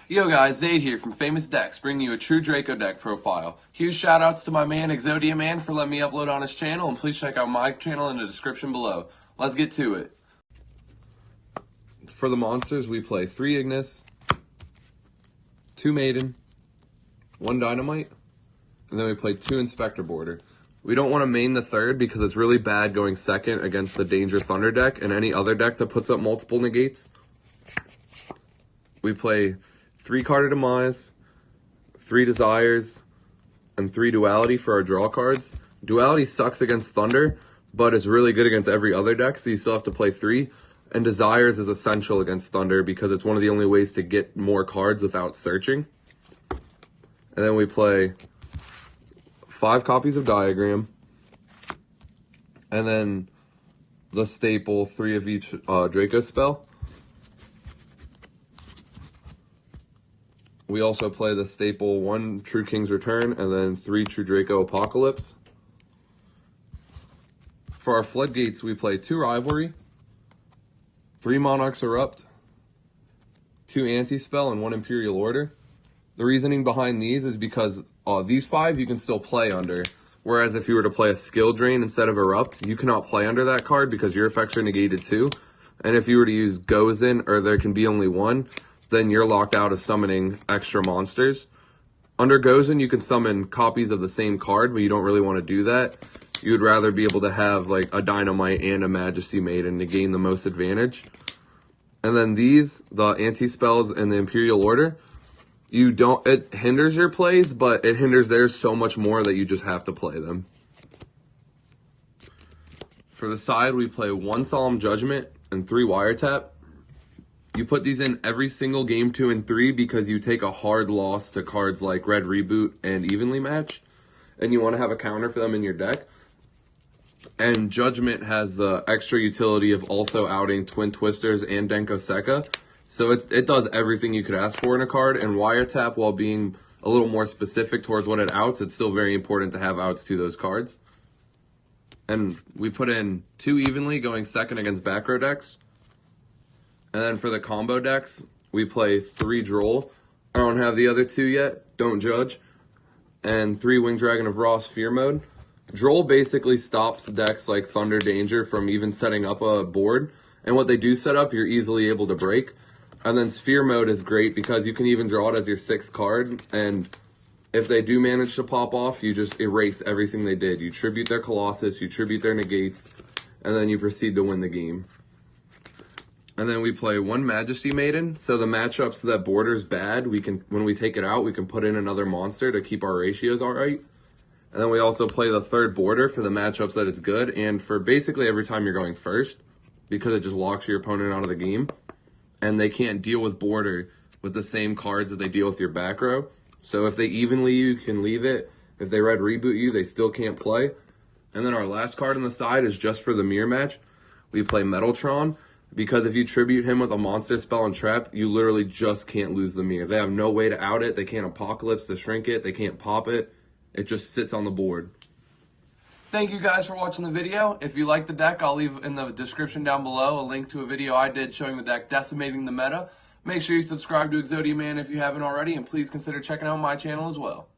Yo guys, Zaid here from Famous Decks, bringing you a true Draco deck profile. Huge shoutouts to my man Exodiaman for letting me upload on his channel, and please check out my channel in the description below. Let's get to it. For the monsters, we play 3 Ignis, 2 Maiden, 1 Dynamite, and then we play 2 Inspector Border. We don't want to main the 3rd because it's really bad going 2nd against the Danger Thunder deck and any other deck that puts up multiple negates. We play 3 Card of Demise, 3 Desires, and 3 Duality for our draw cards. Duality sucks against Thunder, but it's really good against every other deck, so you still have to play 3. And Desires is essential against Thunder because it's one of the only ways to get more cards without searching. And then we play 5 copies of Diagram, and then the staple 3 of each Draco spell. We also play the staple 1 True King's Return and then 3 True Draco Apocalypse. For our floodgates, we play 2 Rivalry, 3 Monarchs Erupt, 2 Anti-Spell, and 1 Imperial Order. The reasoning behind these is because these 5 you can still play under, whereas if you were to play a Skill Drain instead of Erupt, you cannot play under that card because your effects are negated too. And if you were to use Gozen, or there can be only 1, then you're locked out of summoning extra monsters. Under Gozen, you can summon copies of the same card, but you don't really want to do that. You would rather be able to have like a Dynamite and a Majesty Maiden to gain the most advantage. And then these, the Anti-Spells and the Imperial Order, it hinders your plays, but it hinders theirs so much more that you just have to play them. For the side, we play 1 Solemn Judgment and 3 Wiretap. You put these in every single game 2 and 3 because you take a hard loss to cards like Red Reboot and Evenly Match, and you want to have a counter for them in your deck. And Judgment has the extra utility of also outing Twin Twisters and Denko Sekka, so it does everything you could ask for in a card. And Wiretap, while being a little more specific towards what it outs, it's still very important to have outs to those cards. And we put in 2 Evenly going 2nd against back row decks. And then for the combo decks, we play 3 Droll. I don't have the other 2 yet, don't judge. And 3 Winged Dragon of Ross Fear Mode. Droll basically stops decks like Thunder Danger from even setting up a board. And what they do set up, you're easily able to break. And then Sphere Mode is great because you can even draw it as your 6th card. And if they do manage to pop off, you just erase everything they did. You tribute their Colossus, you tribute their negates, and then you proceed to win the game. And then we play 1 Majesty Maiden. So the matchups that border's bad, when we take it out, we can put in another monster to keep our ratios all right. And then we also play the 3rd border for the matchups that it's good, and for basically every time you're going first, because it just locks your opponent out of the game. And they can't deal with border with the same cards that they deal with your back row. So if they evenly you can leave it. If they Red Reboot you, they still can't play. And then our last card on the side is just for the mirror match. We play Metaltron. Because if you tribute him with a monster spell and trap, you literally just can't lose the mirror. They have no way to out it. They can't Apocalypse to shrink it. They can't pop it. It just sits on the board. Thank you guys for watching the video. If you like the deck, I'll leave in the description down below a link to a video I did showing the deck decimating the meta. Make sure you subscribe to Exodia-Man if you haven't already, and please consider checking out my channel as well.